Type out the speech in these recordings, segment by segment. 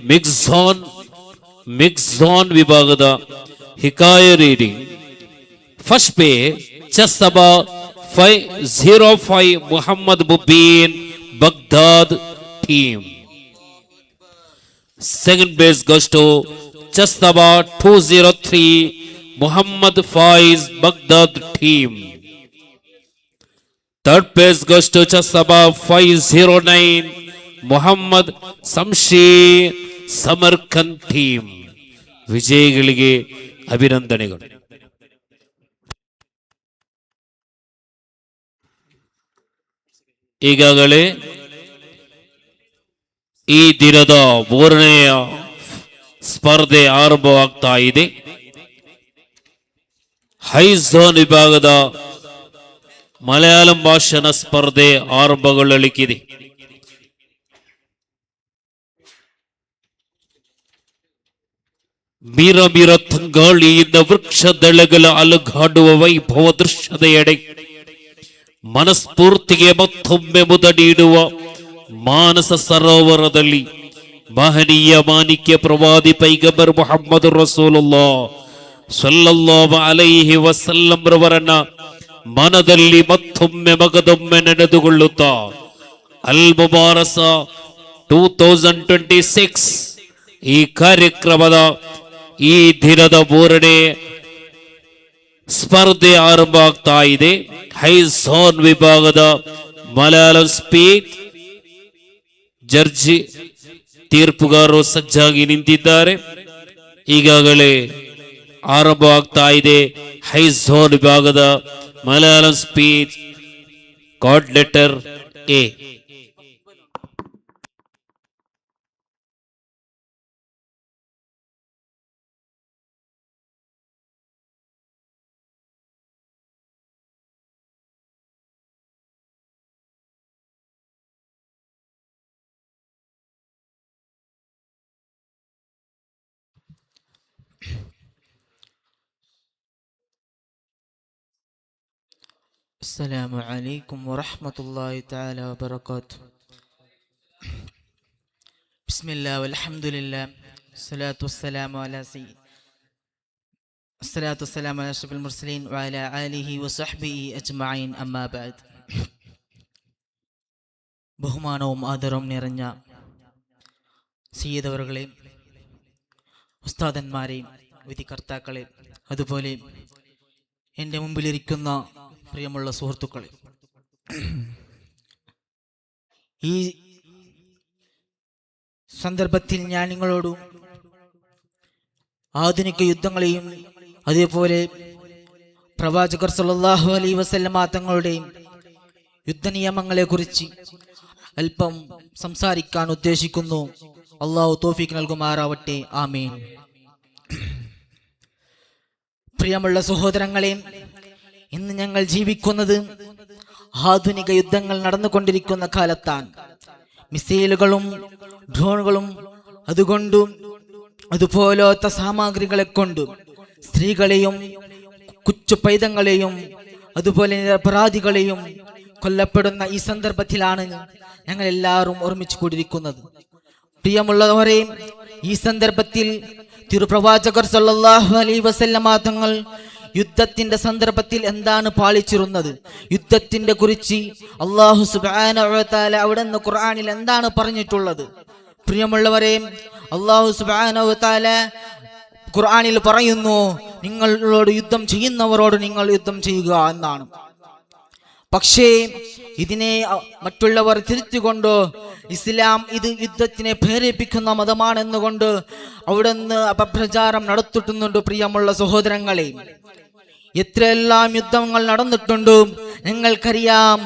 Mix zone ವಿಭಾಗದ ಹಿಕಾಯ reading. First page chess ಸಭಾ 505 Muhammad Mubeen Baghdad team. Second base goes to Chastaba 203 Muhammad Faiz Baghdad team. Third base goes to Chastaba 509 Muhammad Samshir Samarkand team. ವಿಜಯಿಗಳಿಗೆ ಅಭಿನಂದನೆಗಳು. ಈಗಾಗಲೇ ಈ ದಿನದ 3ನೆಯ ಸ್ಪರ್ಧೆ ಆರಂಭವಾಗ್ತಾ ಇದೆ. ಹೈ ಝೋನ್ ವಿಭಾಗದ ಮಲಯಾಳಂ ಭಾಷಣ ಸ್ಪರ್ಧೆ ಆರಂಭಗೊಳ್ಳಲಿಕ್ಕಿದೆ. ಮೀರ ತಂಗಾಳಿಯಿಂದ ವೃಕ್ಷದೆಳೆಗಳ ಅಲುಗಾಡುವ ವೈಭವ ದೃಶ್ಯದ ಎಡೆ ಮನಸ್ಫೂರ್ತಿಗೆ ಮತ್ತೊಮ್ಮೆ ಮುದಡಿಡುವ ಮಾನಸ ಸರೋವರದಲ್ಲಿ ಮಹನೀಯ ಮಾಣಿಕ್ಯ ಪ್ರವಾದಿ ಪೈಗಂಬರ್ ಮುಹಮ್ಮದ್ ರಸೂಲುಲ್ಲಾಹ್ ಸಲ್ಲಲ್ಲಾಹು ಅಲೈಹಿ ವಸಲ್ಲಂ ರವರನ್ನ ಮನದಲ್ಲಿ ಮತ್ತೊಮ್ಮೆ ಮಗದೊಮ್ಮೆ ನೆನೆದುಕೊಳ್ಳುತ್ತಾ ಅಲ್ ಮುಬಾರಸ 2026 ಈ ಕಾರ್ಯಕ್ರಮದ ಈ ದಿನದ 3ನೇ ಸ್ಪರ್ಧೆ ಆರಂಭ ಆಗ್ತಾ ಇದೆ. ಹೈ ಝೋನ್ ವಿಭಾಗದ ಮಲಯಾಳಂ ಸ್ಪೀಕ್ ಜಡ್ಜಿ ತೀರ್ಪುಗಾರರು ಸಜ್ಜಾಗಿ ನಿಂತಿದ್ದಾರೆ. ಈಗಾಗಲೇ ಆರಂಭ ಆಗ್ತಾ ಇದೆ ಹೈ ಝೋನ್ ವಿಭಾಗದ Malayalam speech card letter A. السلام عليكم ورحمة الله تعالى وبركاته. بسم الله والحمد لله الصلاة والسلام على أشرف المرسلين وعلى آله وصحبه أجمعين أما بعد. ബഹുമാനവും ആദരവും നിറഞ്ഞ സയ്യിദവറുകളെ, ഉസ്താദന്മാരെ, വിധികർത്താക്കളെ, അതുപോലെ എൻ്റെ മുമ്പിലിരിക്കുന്ന പ്രിയമുള്ള സുഹൃത്തുക്കളെ, ഈ സന്ദർഭത്തിൽ ഞാൻ നിങ്ങളോട് ആധുനിക യുദ്ധങ്ങളെയും അതേപോലെ പ്രവാചകർ സല്ലല്ലാഹു അലൈഹി വസല്ലമ തങ്ങളുടെ യുദ്ധനിയമങ്ങളെ കുറിച്ച് അല്പം സംസാരിക്കാൻ ഉദ്ദേശിക്കുന്നു. അള്ളാഹു തൗഫീഖ് നൽകുമാറാവട്ടെ. ആമീൻ. പ്രിയമുള്ള സഹോദരങ്ങളെ, ഇന്ന് ഞങ്ങൾ ജീവിക്കുന്നത് ആധുനിക യുദ്ധങ്ങൾ നടന്നുകൊണ്ടിരിക്കുന്ന കാലത്താണ്. മിസൈലുകളും ഡ്രോണുകളും അതുപോലത്തെ സാമഗ്രികളെ കൊണ്ടും സ്ത്രീകളെയും കൊച്ചു പൈതങ്ങളെയും അതുപോലെ നിരപരാധികളെയും കൊല്ലപ്പെടുന്ന ഈ സന്ദർഭത്തിലാണ് ഞങ്ങൾ എല്ലാവരും ഒരുമിച്ച് കൂടിയിരിക്കുന്നത്. പ്രിയമുള്ളവരെ, ഈ സന്ദർഭത്തിൽ തിരുപ്രവാചകർ സല്ലല്ലാഹു അലൈഹി വസല്ലമ തങ്ങൾ യുദ്ധത്തിന്റെ സന്ദർഭത്തിൽ എന്താണ് പാലിച്ചിരുന്നത്, യുദ്ധത്തിന്റെ കുറിച്ച് അല്ലാഹു സുബ്ഹാനഹു വ തആല അവിടുന്ന് ഖുർആനിൽ എന്താണ് പറഞ്ഞിട്ടുള്ളത്? പ്രിയമുള്ളവരെ, അല്ലാഹു സുബ്ഹാനഹു വ തആല ഖുർആനിൽ പറയുന്നു, നിങ്ങളോട് യുദ്ധം ചെയ്യുന്നവരോട് നിങ്ങൾ യുദ്ധം ചെയ്യുക എന്നാണ്. പക്ഷേ ഇതിനെ മറ്റുള്ളവർ തിരുത്തിക്കൊണ്ടോ ഇസ്ലാം ഇത് യുദ്ധത്തിനെ പ്രേരിപ്പിക്കുന്ന മതമാണെന്നുകൊണ്ട് അവിടുന്ന് അപപ്രചാരം നടത്തിട്ടുന്നുണ്ട്. പ്രിയമുള്ള സഹോദരങ്ങളെ, എത്രയെല്ലാം യുദ്ധങ്ങൾ നടന്നിട്ടുണ്ട് ഞങ്ങൾക്കറിയാം.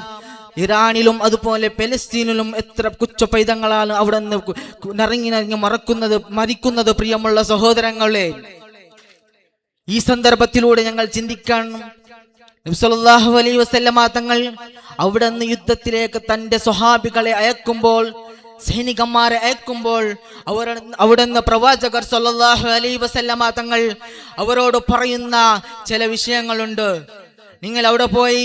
ഇറാനിലും അതുപോലെ പലസ്തീനിലും എത്ര കൊച്ചു പൈതങ്ങളാണ് അവിടെ നിന്ന് മരിക്കുന്നത്. പ്രിയമുള്ള സഹോദരങ്ങളെ, ഈ സന്ദർഭത്തിലൂടെ ഞങ്ങൾ ചിന്തിക്കണം. നബി സല്ലല്ലാഹു അലൈഹി വസല്ലമ തങ്ങൾ അവിടെ നിന്ന് യുദ്ധത്തിലേക്ക് തന്റെ സ്വഹാബികളെ അയക്കുമ്പോൾ, സൈനികന്മാരെ അയക്കുമ്പോൾ അവിടെ നിന്ന് പ്രവാചകർ സല്ലല്ലാഹു അലൈഹി വസല്ലമ തങ്ങൾ അവരോട് പറയുന്ന ചില വിഷയങ്ങളുണ്ട്. നിങ്ങൾ അവിടെ പോയി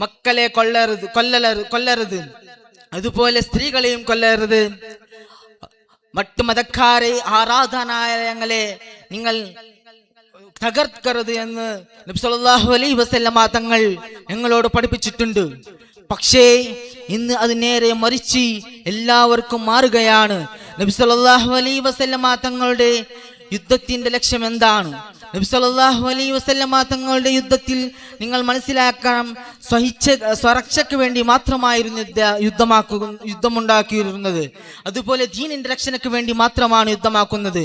മക്കളെ കൊല്ലരുത്, അതുപോലെ സ്ത്രീകളെയും കൊല്ലരുത്, മറ്റു മതക്കാരെ ആരാധനാലയങ്ങളെ നിങ്ങൾ തകർക്കരുത് എന്ന് നബി സല്ലല്ലാഹു അലൈഹി വസല്ലമ തങ്ങൾ ഞങ്ങളോട് പഠിപ്പിച്ചിട്ടുണ്ട്. പക്ഷേ ഇന്ന് അത് നേരെ മറിച്ച് എല്ലാവർക്കും മാറുകയാണ്. നബി സല്ലല്ലാഹു അലൈഹി വസല്ലമ തങ്ങളുടെ യുദ്ധത്തിന്റെ ലക്ഷ്യം എന്താണ്? നബി സല്ലല്ലാഹു അലൈഹി വസല്ലമ തങ്ങളുടെ യുദ്ധത്തിൽ നിങ്ങൾ മനസ്സിലാക്കണം, സ്വരക്ഷയ്ക്ക് വേണ്ടി മാത്രമായിരുന്നു യുദ്ധമുണ്ടാക്കിയിരുന്നത്. അതുപോലെ ദീനിന്റെ രക്ഷയ്ക്ക് വേണ്ടി മാത്രമാണ് യുദ്ധമാക്കുന്നത്.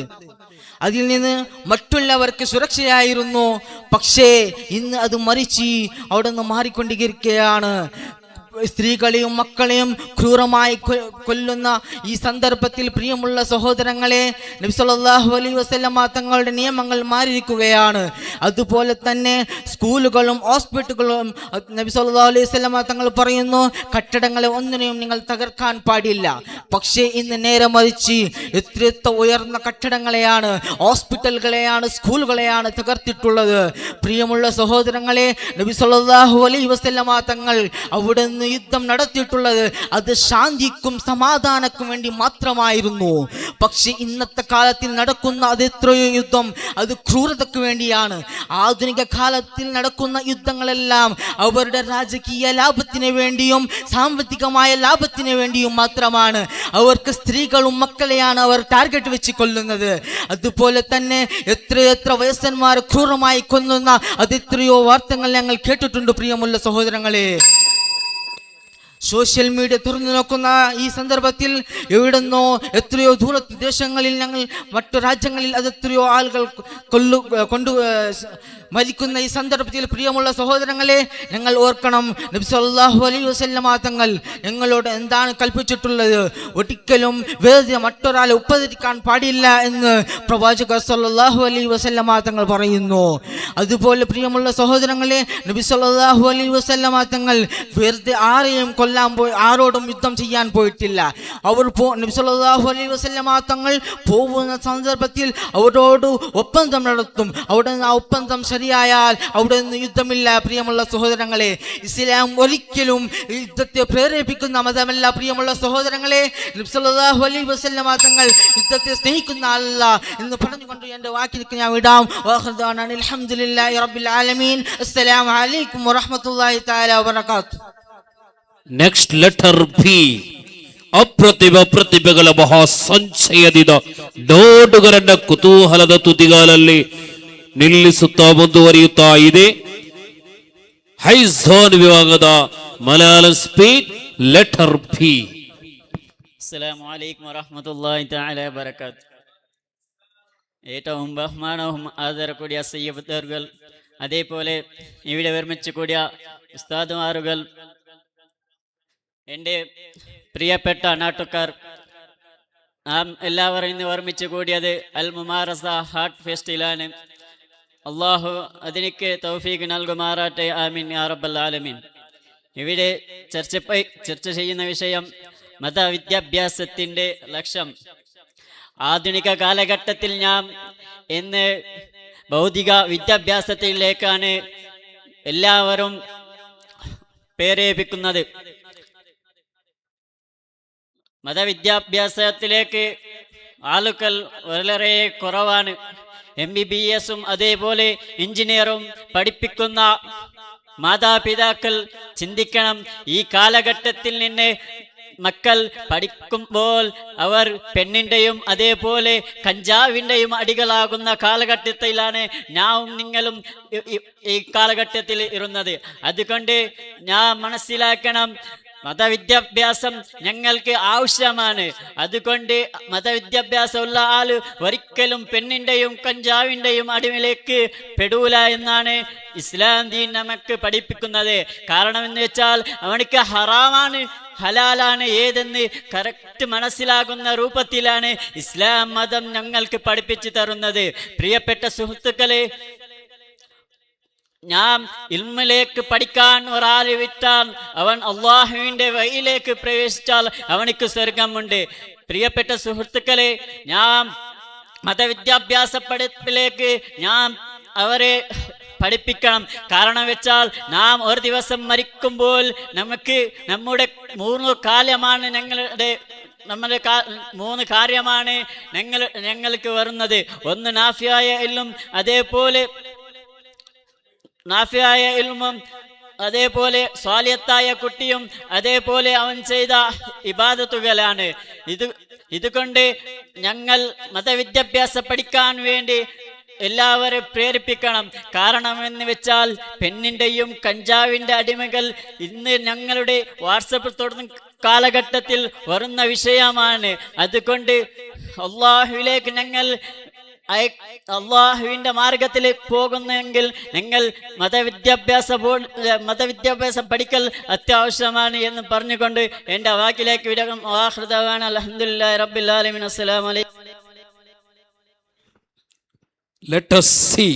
അതിൽ നിന്ന് മറ്റുള്ളവർക്ക് സുരക്ഷയായിരുന്നു. പക്ഷേ ഇന്ന് അത് മറിച്ച് അവിടെ നിന്ന് മാറിക്കൊണ്ടിരിക്കുകയാണ്. സ്ത്രീകളെയും മക്കളെയും ക്രൂരമായി കൊല്ലുന്ന ഈ സന്ദർഭത്തിൽ പ്രിയമുള്ള സഹോദരങ്ങളെ, നബി സല്ലല്ലാഹു അലൈഹി വസല്ലമ തങ്ങളുടെ നിയമങ്ങൾ മാറിയിരിക്കുകയാണ്. അതുപോലെ തന്നെ സ്കൂളുകളും ഹോസ്പിറ്റലുകളും നബി സല്ലല്ലാഹു അലൈഹി വസല്ലമ തങ്ങൾ പറയുന്നു, കെട്ടിടങ്ങളെ ഒന്നിനെയും നിങ്ങൾ തകർക്കാൻ പാടില്ല. പക്ഷേ ഇന്ന് നേരെ മറിച്ച് എത്ര ഉയർന്ന കെട്ടിടങ്ങളെയാണ്, ഹോസ്പിറ്റലുകളെയാണ്, സ്കൂളുകളെയാണ് തകർത്തിട്ടുള്ളത്. പ്രിയമുള്ള സഹോദരങ്ങളെ, നബി സല്ലല്ലാഹു അലൈഹി വസല്ലമ തങ്ങൾ അവിടെ യുദ്ധം നടത്തിയിട്ടുള്ളത് അത് ശാന്തിക്കും സമാധാനക്കും വേണ്ടി മാത്രമായിരുന്നു. പക്ഷെ ഇന്നത്തെ കാലത്തിൽ നടക്കുന്ന അത് എത്രയോ യുദ്ധം അത് ക്രൂരതയ്ക്ക് വേണ്ടിയാണ്. ആധുനിക കാലത്തിൽ നടക്കുന്ന യുദ്ധങ്ങളെല്ലാം അവരുടെ രാജകീയ ലാഭത്തിന് വേണ്ടിയും സാമ്പത്തികമായ ലാഭത്തിന് വേണ്ടിയും മാത്രമാണ്. അവർക്ക് സ്ത്രീകളും മക്കളെയാണ് അവർ ടാർഗറ്റ് വെച്ച് കൊല്ലുന്നത്. അതുപോലെ തന്നെ എത്രയെത്ര വയസ്സന്മാർ ക്രൂരമായി കൊല്ലുന്ന അത് എത്രയോ വാർത്തകൾ ഞങ്ങൾ കേട്ടിട്ടുണ്ട്. പ്രിയമുള്ള സഹോദരങ്ങളെ, സോഷ്യൽ മീഡിയ തുറന്നു നോക്കുന്ന ഈ സന്ദർഭത്തിൽ എവിടെന്നോ എത്രയോ ദൂരദേശങ്ങളിൽ ഞങ്ങൾ മറ്റു രാജ്യങ്ങളിൽ അത് എത്രയോ ആളുകൾ മരിക്കുന്ന ഈ സന്ദർഭത്തിൽ പ്രിയമുള്ള സഹോദരങ്ങളെ, ഞങ്ങൾ ഓർക്കണം, നബി സല്ലല്ലാഹു അലൈഹി വസല്ലമ തങ്ങൾ ഞങ്ങളോട് എന്താണ് കൽപ്പിച്ചിട്ടുള്ളത്? ഒരിക്കലും വേറെ മറ്റൊരാളെ ഉപദ്രവിക്കാൻ പാടില്ല എന്ന് പ്രവാചകർ സല്ലല്ലാഹു അലൈഹി വസല്ലമ തങ്ങൾ പറയുന്നു. അതുപോലെ പ്രിയമുള്ള സഹോദരങ്ങളെ, നബി സല്ലല്ലാഹു അലൈഹി വസല്ലമ തങ്ങൾ വെറുതെ ആരെയും ആരോടും യുദ്ധം ചെയ്യാൻ പോയിട്ടില്ല. നബി സല്ലല്ലാഹു അലൈഹി വസല്ലമ തങ്ങൾ പോകുന്ന സന്ദർഭത്തിൽ അവരോട് ഒപ്പന്തം നടത്തും. അവിടെ ആ ഒപ്പന്തം ശരിയായാൽ അവിടെ നിന്ന് യുദ്ധമില്ല. പ്രിയമുള്ള സഹോദരങ്ങളെ, ഇസ്ലാം ഒരിക്കലും യുദ്ധത്തെ പ്രേരിപ്പിക്കുന്ന മതമല്ല. പ്രിയമുള്ള സഹോദരങ്ങളെ, നബി സല്ലല്ലാഹു അലൈഹി വസല്ലമ തങ്ങൾ യുദ്ധത്തെ സ്നേഹിക്കുന്ന ആളല്ല എന്ന് പറഞ്ഞുകൊണ്ട് എൻ്റെ വാക്കിലേക്ക് ഞാൻ വിടാം. അൽഹംദുലില്ലാഹി റബ്ബിൽ ആലമീൻ. അസ്സലാമു അലൈക്കും വറഹ്മത്തുള്ളാഹി തആല വബറകാതുഹു. Next letter B. ಪ್ರತಿಭೆಗಳ ಮಹಾಸಂಚಯದಿಂದ ನೋಡುಗರನ್ನ ಕುತೂಹಲದ ತುದಿಗಾಲಲ್ಲಿ ನಿಲ್ಲಿಸುತ್ತಾ ಮುಂದುವರಿಯುತ್ತಾ ಇದೆ. ಹೈ ಝೋನ್ ವಿಭಾಗದ ಮಲಯಾಳಂ ಸ್ಪೀಕ್ ಲೆಟರ್ ಬಿ. അസ്സലാമു അലൈക്കും വറഹ്മത്തുള്ളാഹി തആല വബറകാതുഹു. ഏറ്റവും ബഹുമാനവും ആദരക്കൂടിയ സയ്യിദുകൾ, അതേപോലെ ഇവിടെ ഒരുമിച്ച് കൂടിയ ഉസ്താദുമാരുകൾ, എൻ്റെ പ്രിയപ്പെട്ട നാട്ടുകാർ, നാം എല്ലാവരും ഇന്ന് ഒരുമിച്ച് കൂടിയത് അൽ മുമാറസ ഹാർട്ട് ഫെസ്റ്റിലാണ്. അള്ളാഹു അതിനിക്ക് തൗഫീഖ് നൽകുമാറാട്ടെ. ആമീൻ യാ റബ്ബൽ ആലമീൻ. ഇവിടെ ചർച്ച ചെയ്യുന്ന വിഷയം മതവിദ്യാഭ്യാസത്തിൻ്റെ ലക്ഷ്യം. ആധുനിക കാലഘട്ടത്തിൽ നാം ഇന്ന് ഭൗതിക വിദ്യാഭ്യാസത്തിലേക്കാണ് എല്ലാവരും പ്രേരിപ്പിക്കുന്നത്. മതവിദ്യാഭ്യാസത്തിലേക്ക് ആളുകൾ വളരെ കുറവാണ്. MBBS-ഉം അതേപോലെ എഞ്ചിനീയറും പഠിപ്പിക്കുന്ന മാതാപിതാക്കൾ ചിന്തിക്കണം, ഈ കാലഘട്ടത്തിൽ നിന്ന് മക്കൾ പഠിക്കുമ്പോൾ അവർ പെണ്ണിൻ്റെയും അതേപോലെ കഞ്ചാവിൻ്റെയും അടികളാകുന്ന കാലഘട്ടത്തിലാണ് ഞാനും നിങ്ങളും ഈ കാലഘട്ടത്തിൽ ഇരുന്നത്. അതുകൊണ്ട് ഞാൻ മനസ്സിലാക്കണം, മതവിദ്യാഭ്യാസം ഞങ്ങൾക്ക് ആവശ്യമാണ്. അതുകൊണ്ട് മതവിദ്യാഭ്യാസമുള്ള ആള് ഒരിക്കലും പെണ്ണിൻ്റെയും കഞ്ചാവിൻ്റെയും അടിമയിലേക്ക് പെടൂല എന്നാണ് ഇസ്ലാം ദീൻ നമുക്ക് പഠിപ്പിക്കുന്നത്. കാരണം എന്ന് വെച്ചാൽ അവനക്ക് ഹറാമാണ് ഹലാലാണ് ഏതെന്ന് കറക്റ്റ് മനസ്സിലാകുന്ന രൂപത്തിലാണ് ഇസ്ലാം മതം ഞങ്ങൾക്ക് പഠിപ്പിച്ചു തരുന്നത്. പ്രിയപ്പെട്ട സുഹൃത്തുക്കളെ, ഞാൻ ഇൽമിലേക്ക് പഠിക്കാൻ ഒരാൾ വിട്ടാൽ അവൻ അള്ളാഹുവിൻ്റെ വഴിയിലേക്ക് പ്രവേശിച്ചാൽ അവനിക്ക് സ്വർഗമുണ്ട്. പ്രിയപ്പെട്ട സുഹൃത്തുക്കളെ, ഞാൻ മതവിദ്യാഭ്യാസ പഠിപ്പിലേക്ക് ഞാൻ അവരെ പഠിപ്പിക്കണം. കാരണം വെച്ചാൽ നാം ഒരു ദിവസം മരിക്കുമ്പോൾ നമുക്ക് നമ്മുടെ 3 കാര്യമാണ് മൂന്ന് കാര്യമാണ് ഞങ്ങൾക്ക് വരുന്നത്. ഒന്ന് നാഫിയായ ഇൽമും, അതേപോലെ സ്വാലിഹത്തായ കുട്ടിയും, അതേപോലെ അവൻ ചെയ്ത ഇബാദത്തുകളാണ്. ഇതുകൊണ്ട് ഞങ്ങൾ മതവിദ്യാഭ്യാസം പഠിക്കാൻ വേണ്ടി എല്ലാവരും പ്രേരിപ്പിക്കണം. കാരണം എന്ന് വെച്ചാൽ പെണ്ണിൻ്റെയും കഞ്ചാവിൻ്റെ അടിമകൾ ഇന്ന് ഞങ്ങളുടെ വാട്സപ്പ് തുടർന്ന് കാലഘട്ടത്തിൽ വരുന്ന വിഷയമാണ്. അതുകൊണ്ട് അള്ളാഹുവിൻ്റെ മാർഗത്തിലേക്ക് പോകുന്നെങ്കിൽ നിങ്ങൾ മതവിദ്യാഭ്യാസം പഠിക്കൽ അത്യാവശ്യമാണ് എന്ന് പറഞ്ഞുകൊണ്ട് എൻ്റെ വാക്കിലേക്ക് വിടണം. അൽഹംദുലില്ലാഹി റബ്ബിൽ ആലമീൻ. അസ്സലാമു അലൈക്കും. Let us see.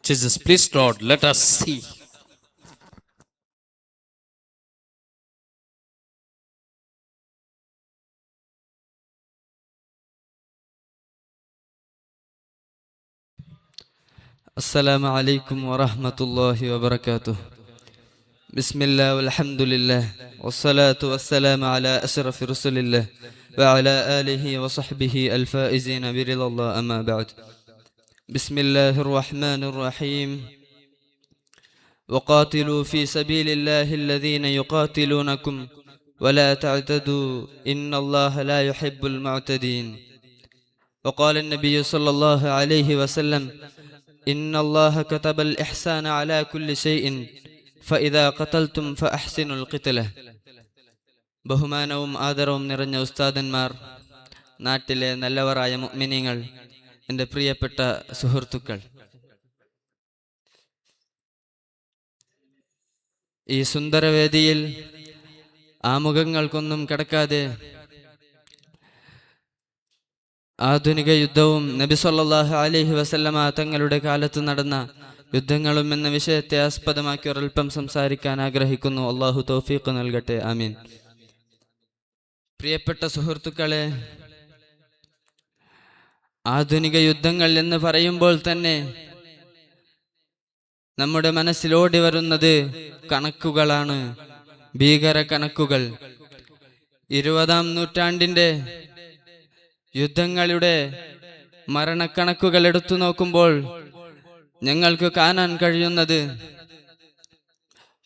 Jesus, please, Lord, let us see. السلام عليكم ورحمة الله وبركاته. بسم الله والحمد لله والصلاة والسلام على أشرف رسول الله وعلى آله وصحبه الفائزين برضا الله، أما بعد. بسم الله الرحمن الرحيم. وقاتلوا في سبيل الله الذين يقاتلونكم ولا تعتدوا إن الله لا يحب المعتدين. وقال النبي صلى الله عليه وسلم: إن الله كتب الإحسان على كل شيء فإذا قتلتم فأحسنوا القتلة. ബഹുമാനവും ആദരവും നിറഞ്ഞ ഉസ്താദന്മാർ, നാട്ടിലെ നല്ലവരായ മുഅ്മിനീങ്ങൾ, എൻ്റെ പ്രിയപ്പെട്ട സുഹൃത്തുക്കൾ, ഈ സുന്ദരവേദിയിൽ ആമുഖങ്ങൾക്കൊന്നും കടക്കാതെ ആധുനിക യുദ്ധവും നബി സല്ലല്ലാഹു അലൈഹി വസല്ലമ തങ്ങളുടെ കാലത്ത് നടന്ന യുദ്ധങ്ങളും എന്ന വിഷയത്തെ ആസ്പദമാക്കി ഒരൽപ്പം സംസാരിക്കാൻ ആഗ്രഹിക്കുന്നു. അള്ളാഹു തൗഫീഖ് നൽകട്ടെ, ആമീൻ. പ്രിയപ്പെട്ട സുഹൃത്തുക്കളെ, ആധുനിക യുദ്ധങ്ങൾ എന്ന് പറയുമ്പോൾ തന്നെ നമ്മുടെ മനസ്സിലോടി വരുന്നത് കണക്കുകളാണ്, ഭീകര കണക്കുകൾ. 20-ാം നൂറ്റാണ്ടിൻ്റെ യുദ്ധങ്ങളുടെ മരണക്കണക്കുകൾ എടുത്തു നോക്കുമ്പോൾ ഞങ്ങൾക്ക് കാണാൻ കഴിയുന്നത്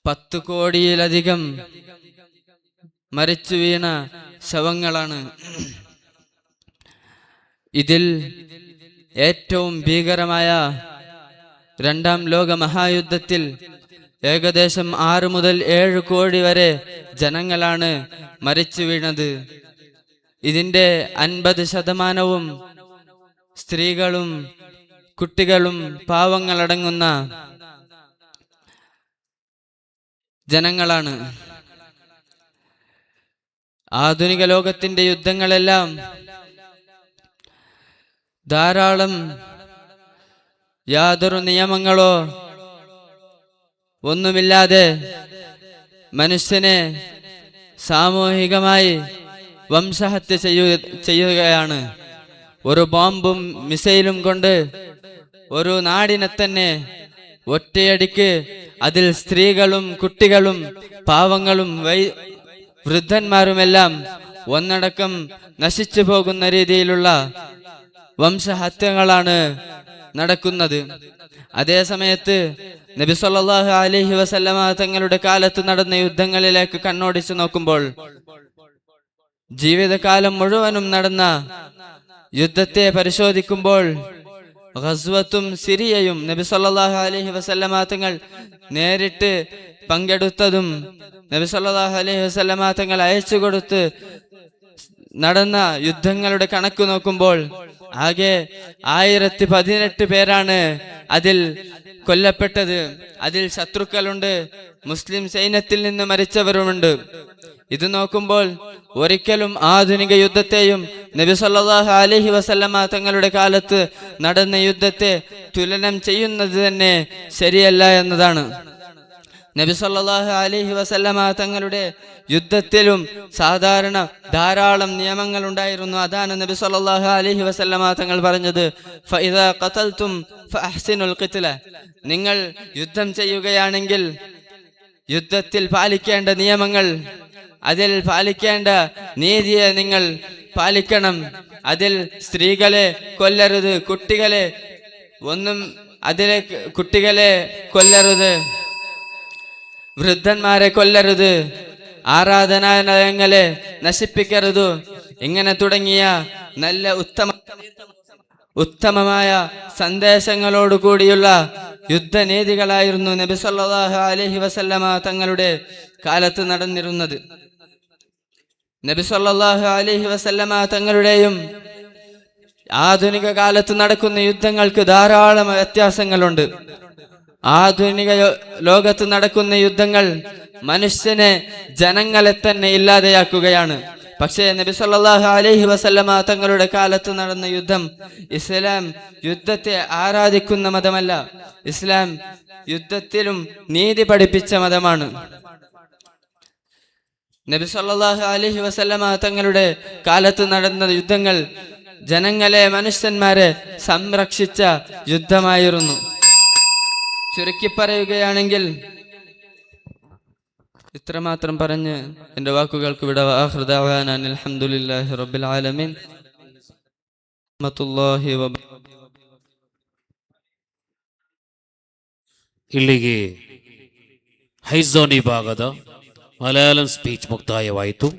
10 കോടിയിലധികം മരിച്ചു വീണ ശവങ്ങളാണ്. ഇതിൽ ഏറ്റവും ഭീകരമായ 2-ാം ലോക മഹായുദ്ധത്തിൽ ഏകദേശം 6 മുതൽ 7 കോടി വരെ ജനങ്ങളാണ് മരിച്ചു വീണത്. ഇതിൻ്റെ 50% സ്ത്രീകളും കുട്ടികളും പാവങ്ങളടങ്ങുന്ന ജനങ്ങളാണ്. ആധുനിക ലോകത്തിന്റെ യുദ്ധങ്ങളെല്ലാം ധാരാളം യാതൊരു നിയമങ്ങളോ ഒന്നുമില്ലാതെ മനുഷ്യനെ സാമൂഹികമായി വംശഹത്യ ചെയ്യുകയാണ്. ഒരു ബോംബും മിസൈലും കൊണ്ട് ഒരു നാടിനെ തന്നെ ഒറ്റയടിക്ക് അതിൽ സ്ത്രീകളും കുട്ടികളും പാവങ്ങളും വൃദ്ധന്മാരുമെല്ലാം ഒന്നടക്കം നശിച്ചു പോകുന്ന രീതിയിലുള്ള വംശഹത്യകളാണ് നടക്കുന്നത്. അതേ സമയത്ത് നബി സല്ലല്ലാഹു അലൈഹി വസല്ലമ തങ്ങളുടെ കാലത്ത് നടന്ന യുദ്ധങ്ങളിലേക്ക് കണ്ണോടിച്ചു നോക്കുമ്പോൾ ജീവിതകാലം മുഴുവനും നടന്ന യുദ്ധത്തെ പരിശോധിക്കുമ്പോൾ ഗസ്വത്തും സിറിയയും നബി സല്ലല്ലാഹു അലൈഹി വസല്ലമ തങ്ങൾ നേരിട്ട് പങ്കെടുത്തതും നബി സല്ലല്ലാഹു അലൈഹി വസല്ലമ തങ്ങൾ അയച്ചു കൊടുത്ത് നടന്ന യുദ്ധങ്ങളുടെ കണക്ക് നോക്കുമ്പോൾ ആകെ 1018 പേരാണ് അതിൽ കൊല്ലപ്പെട്ടത്. അതിൽ ശത്രുക്കളുണ്ട്, മുസ്ലിം സൈന്യത്തിൽ നിന്ന് മരിച്ചവരുമുണ്ട്. ഇത് നോക്കുമ്പോൾ ഒരിക്കലും ആധുനിക യുദ്ധത്തെയും നബി സല്ലല്ലാഹു അലൈഹി വസല്ലമ തങ്ങളുടെ കാലത്ത് നടന്ന യുദ്ധത്തെ തുലനം ചെയ്യുന്നത് തന്നെ ശരിയല്ല എന്നതാണ്. നബി സല്ലല്ലാഹു അലൈഹി വസല്ലമ തങ്ങളുടെ യുദ്ധത്തിലും സാധാരണ ധാരാളം നിയമങ്ങൾ ഉണ്ടായിരുന്നു. അതാണ് നബി സല്ലല്ലാഹു അലൈഹി വസല്ലമ തങ്ങൾ പറഞ്ഞത്, ഫഇദാ ഖതൽതും ഫഅഹ്സിനുൽ ഖിത്ല. നിങ്ങൾ യുദ്ധം ചെയ്യുകയാണെങ്കിൽ യുദ്ധത്തിൽ പാലിക്കേണ്ട നിയമങ്ങൾ, അതിൽ പാലിക്കേണ്ട നീതിയെ നിങ്ങൾ പാലിക്കണം. അതിൽ സ്ത്രീകളെ കൊല്ലരുത്, കുട്ടികളെ കൊല്ലരുത്, വൃദ്ധന്മാരെ കൊല്ലരുത്, ആരാധനാലയങ്ങളെ നശിപ്പിക്കരുത്. ഇങ്ങനെ തുടങ്ങിയ നല്ല ഉത്തമമായ സന്ദേശങ്ങളോടുകൂടിയുള്ള യുദ്ധനീതികളായിരുന്നു നബി സല്ലല്ലാഹു അലൈഹി വസല്ലമ തങ്ങളുടെ കാലത്ത് നടന്നിരുന്നത്. നബി സല്ലല്ലാഹു അലൈഹി വസല്ലമ തങ്ങളുടെയും ആധുനിക കാലത്ത് നടക്കുന്ന യുദ്ധങ്ങൾക്ക് ധാരാളം വ്യത്യാസങ്ങളുണ്ട്. ആധുനിക ലോകത്ത് നടക്കുന്ന യുദ്ധങ്ങൾ ജനങ്ങളെ തന്നെ ഇല്ലാതെയാക്കുകയാണ്. പക്ഷേ നബി സല്ലല്ലാഹു അലൈഹി വസല്ലമ തങ്ങളുടെ കാലത്ത് നടന്ന യുദ്ധം, ഇസ്ലാം യുദ്ധത്തെ ആരാധിക്കുന്ന മതമല്ല, ഇസ്ലാം യുദ്ധത്തിലും നീതി പഠിപ്പിച്ച മതമാണ്. നബി സല്ലല്ലാഹു അലൈഹി വസല്ലമ തങ്ങളുടെ കാലത്ത് നടന്ന യുദ്ധങ്ങൾ മനുഷ്യന്മാരെ സംരക്ഷിച്ച യുദ്ധമായിരുന്നു. ചുരുക്കി പറയുകയാണെങ്കിൽ ഇത്രമാത്രം പറഞ്ഞ് എൻ്റെ വാക്കുകൾക്ക് വിട. ആഖിറു ദഅവാനാ അൽഹംദുലില്ലാഹി റബ്ബിൽ ആലമീൻ. ಇಲ್ಲಿಗೆ ಹೈಝೋನ್ ವಿಭಾಗದ ಮಲಯಾಳಂ ಸ್ಪೀಚ್ ಮುಕ್ತಾಯವಾಯಿತು.